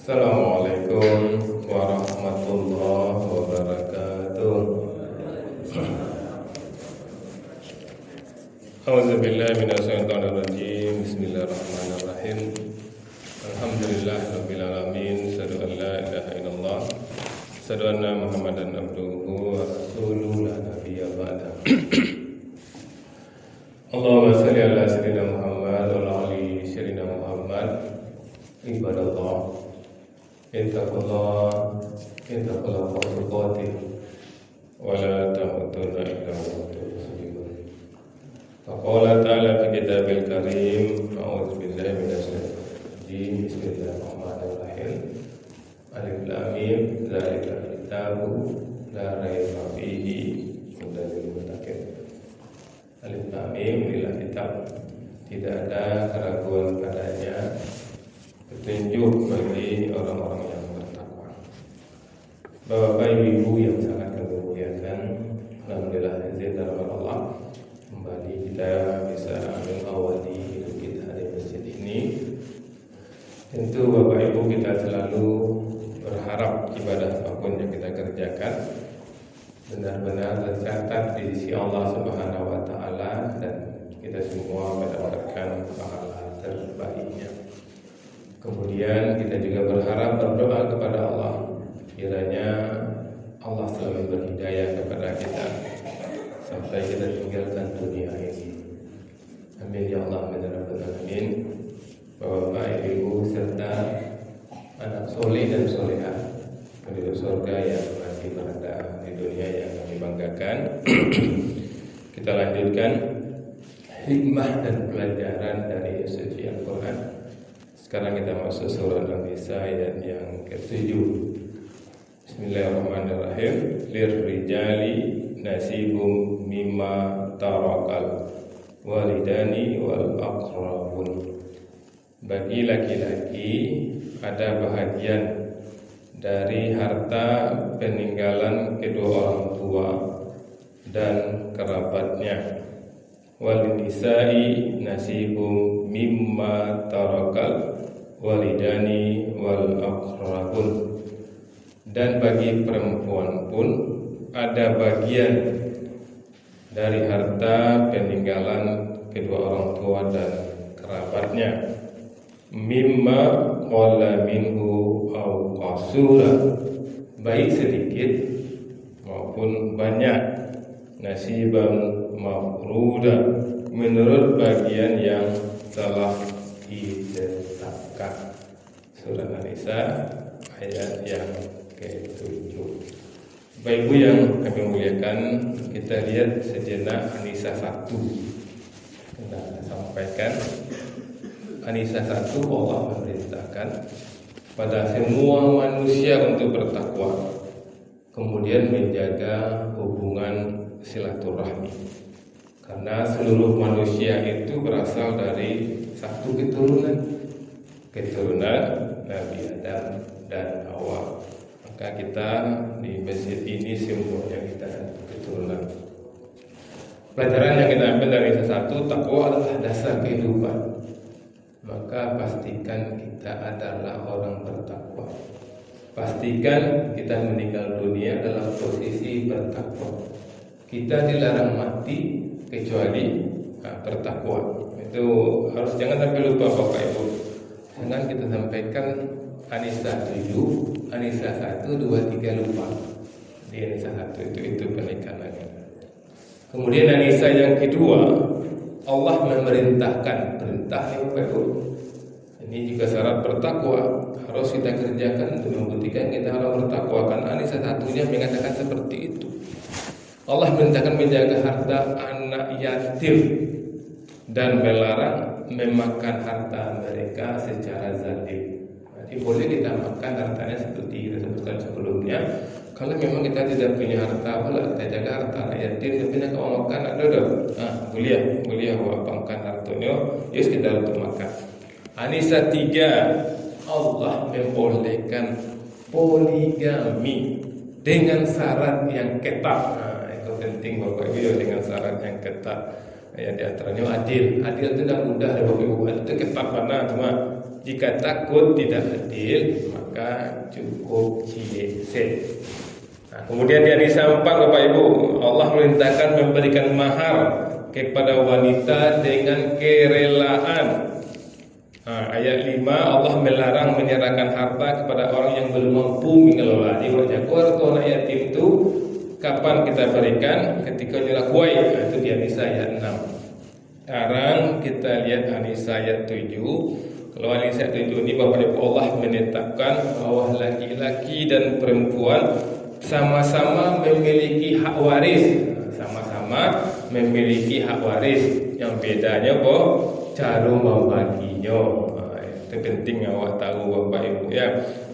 Assalamualaikum warahmatullahi wabarakatuh. A'udzubillahi minasyaitonir rajim. Bismillahirrahmanirrahim. Alhamdulillahirabbil alamin. Asyhadu an la ilaha illallah. Asyhadu anna Muhammadan abduhu wa rasuluhu la nabiyya ba'da. Allahumma shalli ala sayyidina Muhammad wa ala ali sayyidina Muhammad. Ibadallah, ittaqullah haqqa tuqatih wa la tamutunna illa wa antum muslimun. Faqala ta'ala fi kitabil karim, a'udzu billahi minasy syaithanir rajim. Bismillahirrahmanirrahim. Alif lam mim, dzalikal kitabu la raiba fihi hudan lil muttaqin. Alif lam mim, inilah kitab, tidak ada keraguan padanya, petunjuk bagi orang-orang yang bertakwa. Bapak Ibu yang sangat kami muliakan, alhamdulillah izin dari Allah, kembali kita bisa mengawali hidup kita di masjid ini. Tentu Bapak Ibu, kita selalu berharap ibadah apapun yang kita kerjakan benar-benar tercatat di sisi Allah Subhanahu wa taala dan kita semua mendapatkan pahala terbaiknya. Kemudian kita juga berharap berdoa kepada Allah, kiranya Allah selalu berhidayah kepada kita sampai kita tinggalkan dunia ini. Amin ya Allah, amin. Bapak Ibu serta anak soleh dan solehah penduduk surga yang masih berada di dunia yang kami banggakan. Kita lanjutkan hikmah dan pelajaran dari suci Al-Quran. Sekarang kita masuk surah An-Nisa ayat yang ke-7. Bismillahirrahmanirrahim. Lirrijali nasibum mimma tarakal walidani wal aqrabun. Bagi laki-laki ada bahagian dari harta peninggalan kedua orang tua dan kerabatnya. Walinisai nasibum mimma tarakal walidani wal aqrabun. Dan bagi perempuan pun ada bagian dari harta peninggalan kedua orang tua dan kerabatnya. Mimma qala minhu aw qasura, baik sedikit maupun banyak. Nasiban mafruda, menurut bagian yang telah ditetapkan. Surah An-Nisa ayat yang ke-7. Bapak Ibu yang kami muliakan, kita lihat sejenak An-Nisa 1. Kita sampaikan An-Nisa 1, Allah memerintahkan pada semua manusia untuk bertakwa, kemudian menjaga hubungan silaturahmi, karena seluruh manusia itu berasal dari satu keturunan Nabi Adam dan Hawa. Maka kita di masjid ini semuanya kita keturunan. Pelajaran yang kita ambil dari satu, takwa adalah dasar kehidupan. Maka pastikan kita adalah orang bertakwa. Pastikan kita meninggal dunia dalam posisi bertakwa. Kita dilarang mati kecuali bertakwa. Itu harus, jangan sampai lupa Bapak Ibu. Jangan kita sampaikan An-Nisa 7, An-Nisa 1, 2, 3 lupa. Di An-Nisa 1 itu penekanannya. Kemudian An-Nisa yang kedua, Allah memerintahkan, perintah nih Bapak Ibu. Ini juga syarat bertakwa, harus kita kerjakan untuk membuktikan kita orang bertakwa. Karena An-Nisa 1-nya mengatakan seperti itu. Allah memerintahkan menjaga harta anak yatim dan melarang memakan harta mereka secara zalim. Jadi boleh kita makan hartanya seperti kita sebutkan sebelumnya. Kalau memang kita tidak punya harta, boleh kita jaga harta anak yatim. Tapi nak mau makan ada. Mulia makan hartanya, yes kita untuk makan. An-Nisa 3, Allah membolehkan poligami dengan syarat yang ketat. Penting Bapak Ibu, dengan syarat yang ketat. Ya, di antaranya adil. Adil itu tidak mudah ya Bapak Ibu. Adil itu ketat mana, cuma Jika takut tidak adil, maka cukup cilik. Nah, kemudian di hadis 4 Bapak Ibu, Allah merintahkan memberikan mahar kepada wanita dengan kerelaan. Ayat 5, Allah melarang menyerahkan harta kepada orang yang belum mampu mengelola. Di wajah harta anak yatim itu kapan kita berikan? Ketika nyerah kuai. Itu di hadis ayat 6. Sekarang kita lihat hadis ayat 7. Kalau hadis ayat 7 ini Bapak Ibu, Allah menetapkan bahwa laki-laki dan perempuan sama-sama memiliki hak waris. Sama-sama memiliki hak waris. Yang bedanya cara membaginya. Itu penting awak tahu Bapak Ibu ya.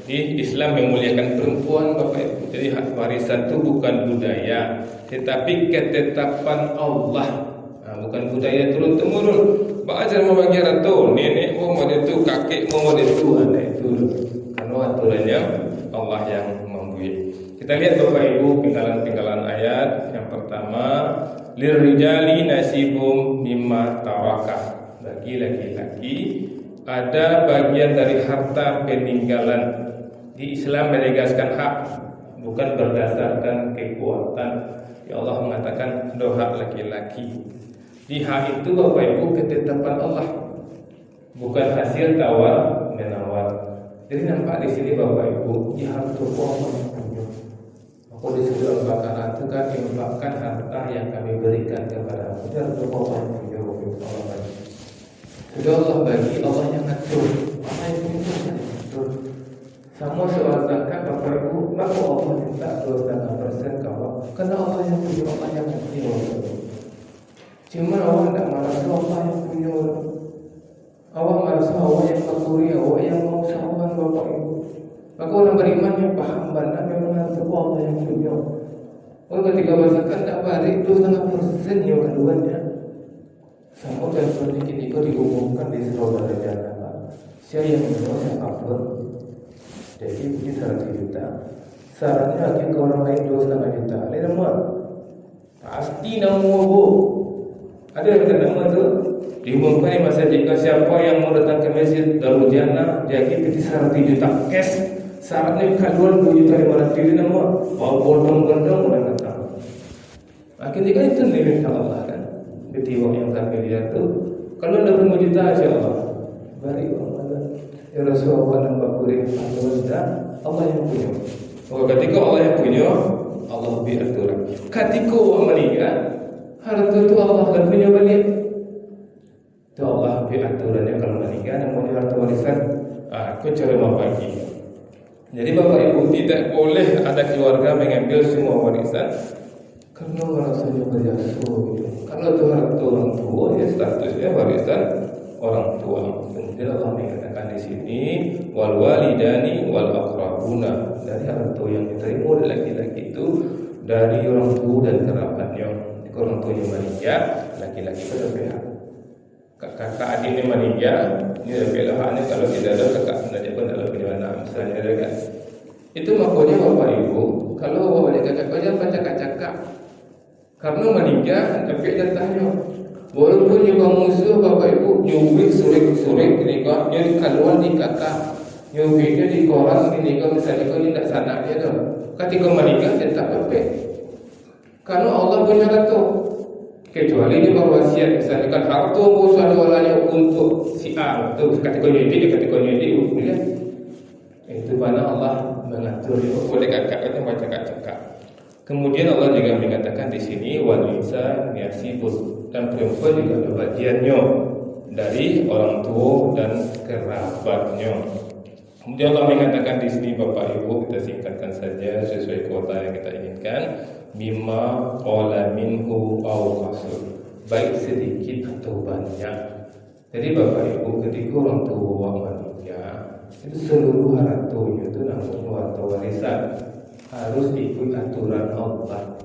Di Islam memuliakan perempuan Bapak Ibu. Jadi hak warisan itu bukan budaya, tetapi ketetapan Allah. Bukan budaya turun temurun. Belajar membagi harta, nenek mau itu, kakek mau itu, ada itu. Karena aturannya Allah yang membuat. Kita lihat Bapak Ibu penggalan-penggalan ayat. Yang pertama, lirrijali nasibum mimma tarakah. Bagi laki-laki ada bagian dari harta peninggalan. Di Islam menegaskan hak, bukan berdasarkan kekuatan. Ya Allah mengatakan doa laki-laki. Di hak itu Bapak Ibu ketetapan Allah, bukan hasil tawar menawar. Jadi nampak di sini Bapak Ibu, di harta Allah yang punya. Aku di surah Al-Baqarah itu kan infakkan harta yang kami berikan kepada Itu harta Allah yang punya. Sudah Allah bagi, Allah yang ngatur. Allah yang punya yang ngatur. Sama soal zakat Bapak Ibu, maka Allah minta 2,5% kawal. Karena Allah yang punya, Allah yang punya. Cuma awak tak merasa Allah yang punya. Awak merasa awak yang pakuri, awak yang mau sawan Bapak Ibu. Maka orang beriman yang paham benar memang harus Allah yang punya. Kalau ketika masakan tak balik 2,5% yang keduanya. Sama dan seperti ketika diumumkan di surah Al-Jannah. Siapa yang menolak yang kabur. Jadi ini 100 juta. Syaratnya lagi ke orang lain 2,5 juta. Ini nama pasti nama bu. Ada yang kata nama tu diumumkan di masa jika siapa yang mau datang ke masjid Darul Jannah jadi peti 100 juta cash. Syaratnya bukan 2 juta 500 juta nama. Bawa bondong-bondong orang datang. Akhirnya itu nilai Allah kan. Ketiwa yang tak lihat tu kalau ada 5 juta aja Allah. Bari Allah. Ya Rasulullah nampak kurir Allah yang punya. Ketika Allah yang punya, Allah lebih aturan. Ketika orang meninggal, harta itu Allah dan punya balik. Itu Allah lebih aturannya kalau meninggal namanya harta warisan. Aku cara membagi. Jadi Bapak Ibu tidak boleh ada keluarga mengambil semua warisan karena rasanya berjasa. Karena itu harta orang tua, ya statusnya warisan orang tua. Kemudian Allah mengatakan di sini wal walidani wal aqrabuna, dari harta yang diterima oleh laki-laki itu dari orang tua dan kerabatnya. Jika orang tuanya meninggal, laki-laki itu ada pihak. Kakak adiknya meninggal, ini ada pihaknya. Kalau tidak ada kakak saja pun dalam perjalanan misalnya ada kan. Itu makanya Bapak Ibu, kalau bawa kakak jangan baca cakap. Karena meninggal, tapi dia tanya. Walaupun juga musuh Bapak Ibu nyubik surik-surik nikah, nyuri kaluan di kakak, nyubiknya di koran di nikah misalnya kau tidak sadar dia tu. Ketika meninggal dia tak perfect. Karena Allah punya harta. Kecuali dia berwasiat misalnya kan harta bos ada walanya untuk si A tu ketika nyedi boleh. Itu mana Allah mengatur boleh kakak itu baca cakap. Kemudian Allah juga mengatakan di sini wanita niasibun, dan perempuan juga ada bagiannya dari orang tua dan kerabatnya. Kemudian Allah mengatakan di sini Bapak Ibu, kita singkatkan saja sesuai kuota yang kita inginkan. Mimma qala minhu aw qasr, baik sedikit atau banyak. Jadi Bapak Ibu ketika orang tua meninggal, itu seluruh hartanya itu namanya harta warisan. Harus ikut aturan Allah.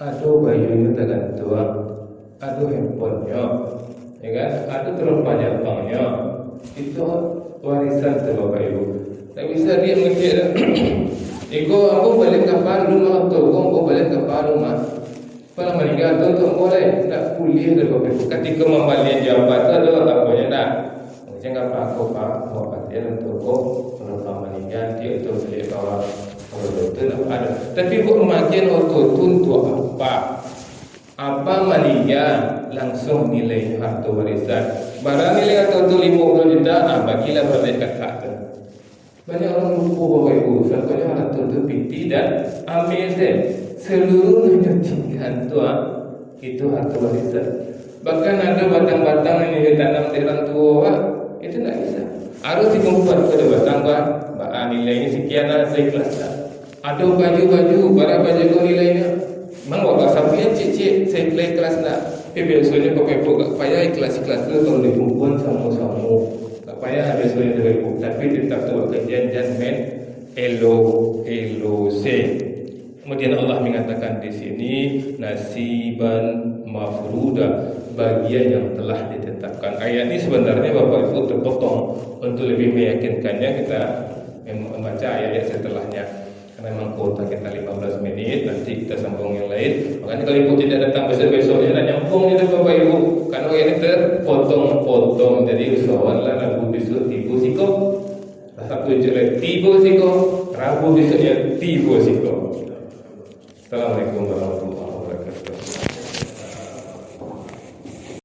Ada bayunya tergantung, ada handphonenya, ya kan? Ada teropanya, itu warisan tu Bapak Ibu. Tak bisa dia mikir, aku balik kapal rumah tu, aku balik kapal rumah. Kalau meninggal tu boleh tak kuliah dah Bapak Ibu. Ketika membalik jabatan tu tak boleh dah. Jangan aku pak, mau pasien untuk menopang ganti untuk beli kawan kalau itu nak ada. Tapi buat makin untuk apa? Apa mania langsung nilai harta warisan. Barang nilai harta itu 50 juta, bagilah balik kata. Banyak orang lupa bahawa ibu, contohnya harta itu piti dan amazing. Seluruhnya tinggal itu harta warisan. Bahkan ada batang-batang yang ditanam di orang tua, itu tak bisa. Harus dikumpulkan kepada batang nilainya sekian lah, saya ikhlas tak. Ada baju-baju, barang baju itu nilainya. Memang waktu sampai cik-cik, saya ikhlas tak. Tapi biasanya pakai pokok, payah ikhlas-ikhlas itu kalau dikumpulkan sama-sama. Tak payah biasanya dikumpulkan. Tapi tetap tu kerjaan men, LOC. Kemudian Allah mengatakan di sini nasiban mafruda, bagian yang telah ditetapkan. Ayat ini sebenarnya Bapak Ibu terpotong untuk lebih meyakinkannya kita membaca ayat-ayat setelahnya. Karena memang kuota kita 15 menit, nanti kita sambung yang lain. Makanya kalau Ibu tidak datang besok-besoknya nak nyambung itu Bapak Ibu. Karena ayat ini terpotong-potong. Jadi usahawanlah Rabu besok tibu siko, Sabtu jelek tibu siko, Rabu besoknya tibu siko. Assalamualaikum warahmatullahi wabarakatuh.